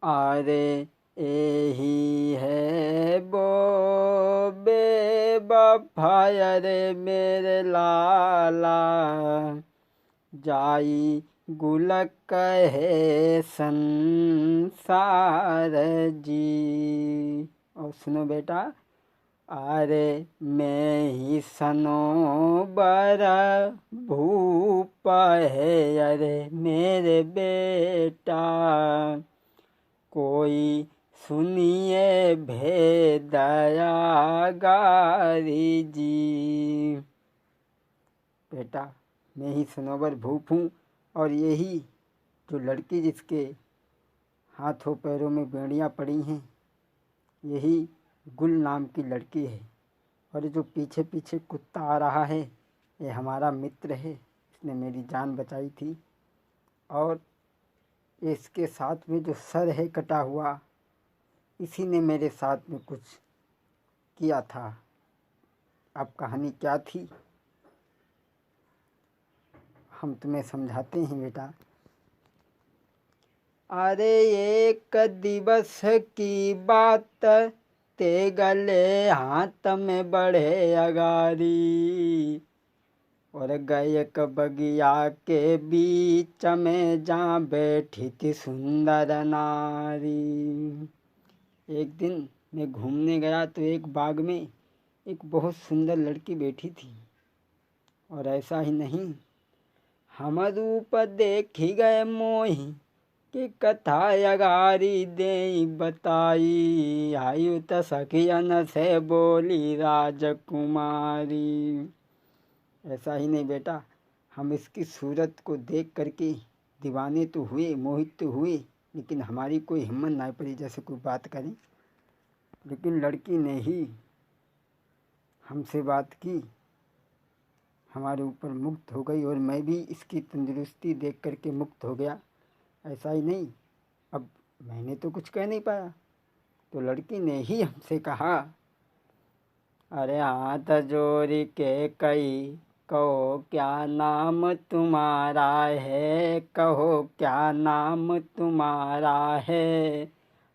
अरे यही है वो बेवफा रे मेरे लाला, जाई गुल कहे संसार जी। और सुनो बेटा, अरे मैं ही सनोबर भूप है अरे मेरे बेटा, कोई सुनिए भेदया गारी जी। बेटा, मैं ही सनोबर भूप हूँ, और यही जो लड़की जिसके हाथों पैरों में बेड़ियाँ पड़ी हैं, यही गुल नाम की लड़की है। और ये जो पीछे पीछे कुत्ता आ रहा है, ये हमारा मित्र है, इसने मेरी जान बचाई थी। और इसके साथ में जो सर है कटा हुआ, इसी ने मेरे साथ में कुछ किया था। अब कहानी क्या थी, हम तुम्हें समझाते हैं बेटा। अरे एक दिवस की बात, ते गले हाथ में बढ़े अगारी, और गए बगिया के बीच में जहाँ बैठी थी सुंदर नारी। एक दिन मैं घूमने गया तो एक बाग में एक बहुत सुंदर लड़की बैठी थी। और ऐसा ही नहीं, हम रूप देखी गए मोही कि कथा अगारी दे बताई, आयु त सखियन से बोली राजकुमारी। ऐसा ही नहीं बेटा, हम इसकी सूरत को देख करके दीवाने तो हुए, मोहित तो हुए, लेकिन हमारी कोई हिम्मत नहीं पड़ी जैसे कोई बात करें। लेकिन लड़की ने ही हमसे बात की, हमारे ऊपर मुक्त हो गई, और मैं भी इसकी तंदुरुस्ती देख करके मुक्त हो गया। ऐसा ही नहीं, अब मैंने तो कुछ कह नहीं पाया, तो लड़की ने ही हमसे कहा, अरे हाथ जोड़ी के कई, कहो क्या नाम तुम्हारा है, कहो क्या नाम तुम्हारा है,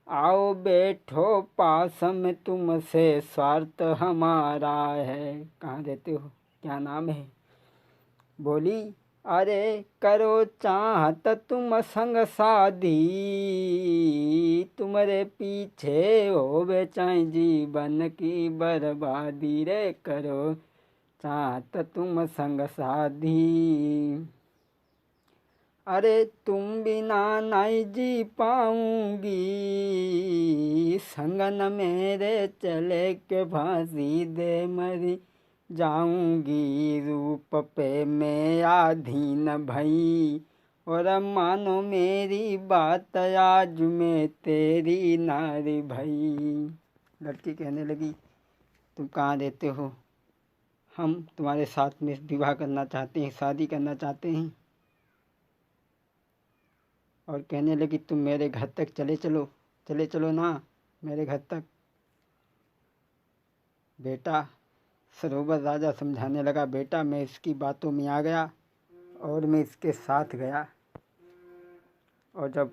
आओ बैठो पास में तुमसे स्वार्थ हमारा है। कहाँ रहते हो, क्या नाम है? बोली, अरे करो चाहत तुम संग साधी, तुम्हारे पीछे हो बेचाई जीवन की बर्बादी, रे करो चाहत तुम संग साधी, अरे तुम बिना नहीं जी पाऊंगी, संगन मेरे चले के फांसी दे मरी जाऊंगी, रूप पे मैं आधीन भई, और मानो मेरी बात आज मैं तेरी नारी भई। लड़की कहने लगी, तुम कहाँ रहते हो, हम तुम्हारे साथ में विवाह करना चाहते हैं, शादी करना चाहते हैं। और कहने लगी, तुम मेरे घर तक चले चलो ना मेरे घर तक। बेटा, सरोवर राजा समझाने लगा, बेटा मैं इसकी बातों में आ गया और मैं इसके साथ गया। और जब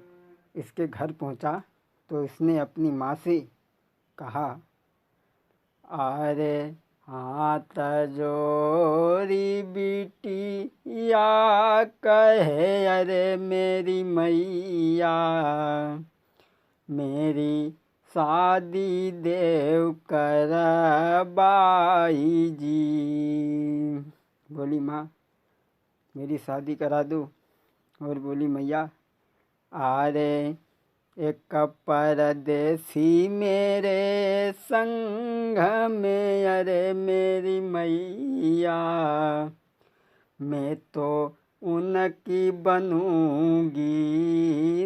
इसके घर पहुंचा तो इसने अपनी माँ से कहा, अरे हाथ जोरी बेटी या कहे, अरे मेरी मैया, मेरी शादी देव करवाई जी। बोली, माँ मेरी शादी करा दो। और बोली, मैया, अरे एक परदेसी मेरे संग में, अरे मेरी मैया, मैं तो उनकी बनूंगी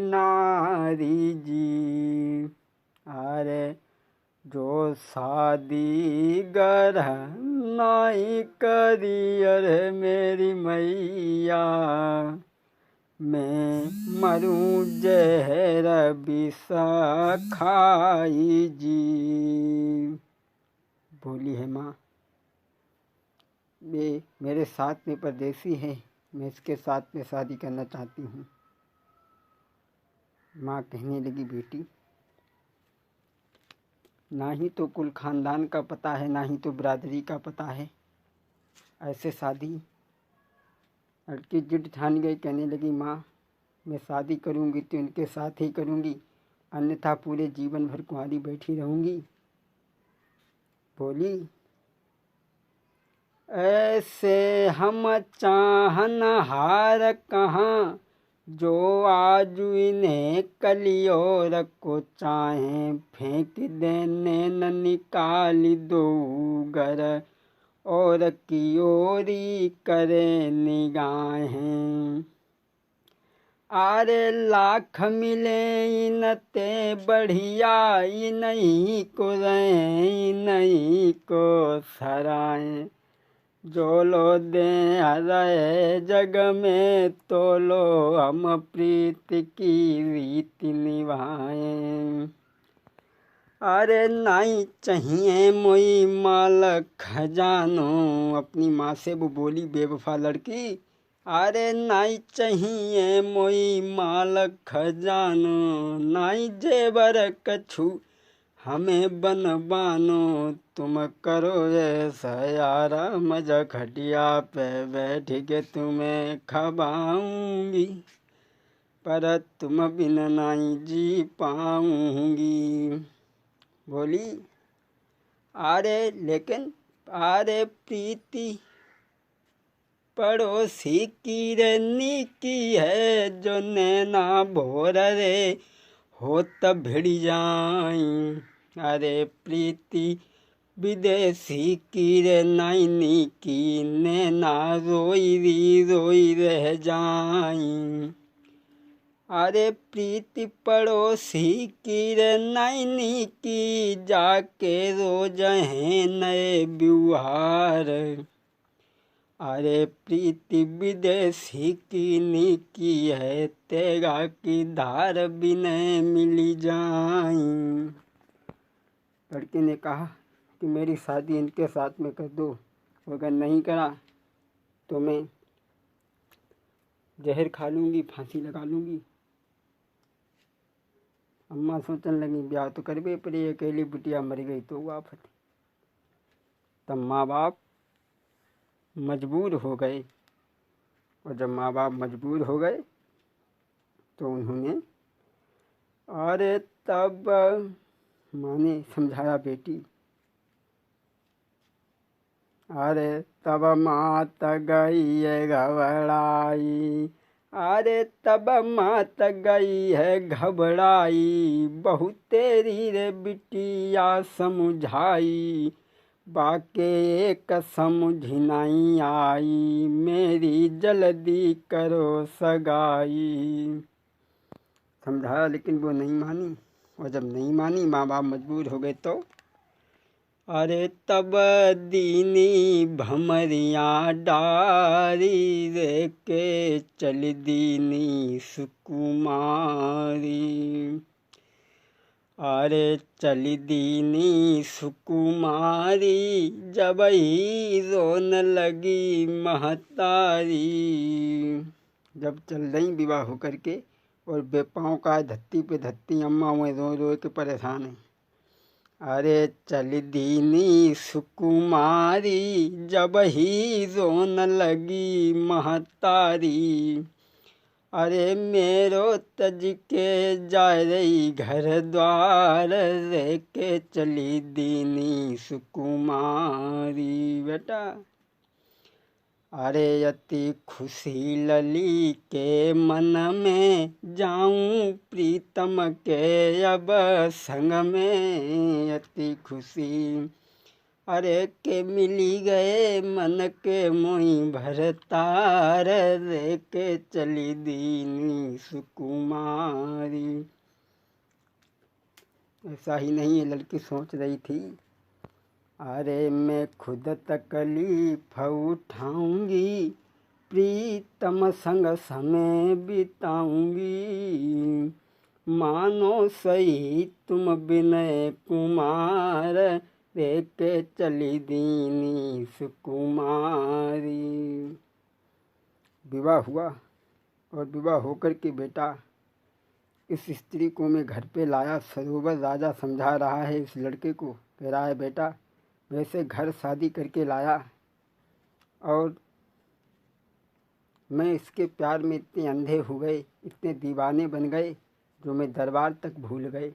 नारी जी, अरे जो शादी ग्रहण नहीं करी, अरे मेरी मैया, मैं मरूं जहर विष खाई जी। बोली है, माँ ये मेरे साथ में परदेसी है, मैं इसके साथ में शादी करना चाहती हूँ। माँ कहने लगी, बेटी ना ही तो कुल खानदान का पता है, ना ही तो बिरादरी का पता है, ऐसे शादी। लड़की जिद ठान गई, कहने लगी, माँ मैं शादी करूँगी तो इनके साथ ही करूँगी, अन्यथा पूरे जीवन भर कुंवारी बैठी रहूँगी। बोली, ऐसे हम चाहनहार कहाँ, जो आज इन्हें कलियोर को चाहें, फेंक देने न निकाल दो घर, और की ओरी करे निगाहें। आरे लाख मिले इनते बढ़िया, नहीं को रहें नहीं को सराएं, जो लो दे हृदय जग में, तो लो हम प्रीत की रीति निभाएं। अरे नाई चाहिए मोई माल खजानो, अपनी माँ से वो बोली बेवफा लड़की, अरे नाई चाहिए मोई माल खजानो, नाई जेवर कछु हमें बनवानो, तुम करो ऐसा यारा, मजा खटिया पे बैठ के तुम्हें खवाऊंगी, पर तुम बिन नाई जी पाऊंगी। बोली, अरे लेकिन अरे प्रीति पड़ोसी की रनी की है, जो नैना भोर रे हो तब भिड़ जाई। अरे प्रीति विदेशी की रे नाइनी की, नैना रोई रह जाई। अरे प्रीति पड़ोसी की रे नाइनी की, जाके रोज हैं नए व्यवहार। अरे प्रीति विदेशी की निकी है, तेगा की धार बिने मिली जाई। लड़के ने कहा कि मेरी शादी इनके साथ में कर दो, अगर नहीं करा तो मैं जहर खा लूँगी, फांसी लगा लूँगी। अम्मा सोचने लगी, ब्याह तो करबे पर अकेली बिटिया मर गई तो हुआ फट। तब माँ बाप मजबूर हो गए, और जब माँ बाप मजबूर हो गए तो उन्होंने, अरे तब माँ ने समझाया, बेटी अरे तब मात गई है घबराई, अरे तब मात गई है घबराई, बहुत तेरी रे बिटिया समझाई, बाके एक समझ नहीं आई, मेरी जल्दी करो सगाई। समझाया लेकिन वो नहीं मानी, और जब नहीं मानी, माँ बाप मजबूर हो गए तो अरे तब दीनी भमरिया डारी, रे के चल दीनी सुकुमारी। अरे चल दीनी सुकुमारी, जब ही रोन लगी महतारी। जब चल रही विवाह होकर के और बेपाओं का धत्ती पे धत्ती अम्मा हुए रो रो के परेशान है। अरे चल दीनी सुकुमारी, जब ही रोन लगी महतारी। अरे मेरो तज के जा रही घर द्वार, रे के चली दीनी सुकुमारी। बेटा अरे अति खुशी लली के मन में, जाऊं प्रीतम के अब संग में। अति खुशी अरे के मिली गए, मन के मोई भरतार, रे के चली दीनी सुकुमारी। ऐसा ही नहीं, ये लड़की सोच रही थी, अरे मैं खुद तकलीफ उठाऊंगी, प्रीतम संग समय बिताऊंगी, मानो सही तुम विनय कुमार, रे के चली दीनी सुकुमारी। विवाह हुआ, और विवाह होकर के बेटा इस स्त्री को मैं घर पे लाया। सरोवर राजा समझा रहा है इस लड़के को, कह रहा है बेटा वैसे घर शादी करके लाया और मैं इसके प्यार में इतने अंधे हो गए, इतने दीवाने बन गए जो मैं दरबार तक भूल गए।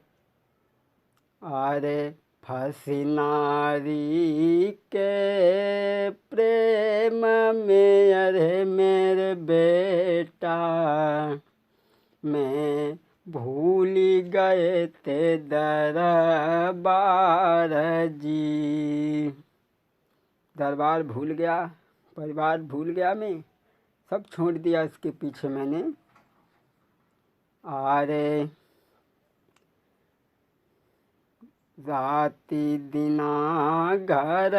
अरे फंसी नारी के प्रेम में, अरे मेरे बेटा मैं भूल गए थे दरबार जी। दरबार भूल गया, परिवार भूल गया, मैं सब छोड़ दिया इसके पीछे मैंने। अरे राती दिना घर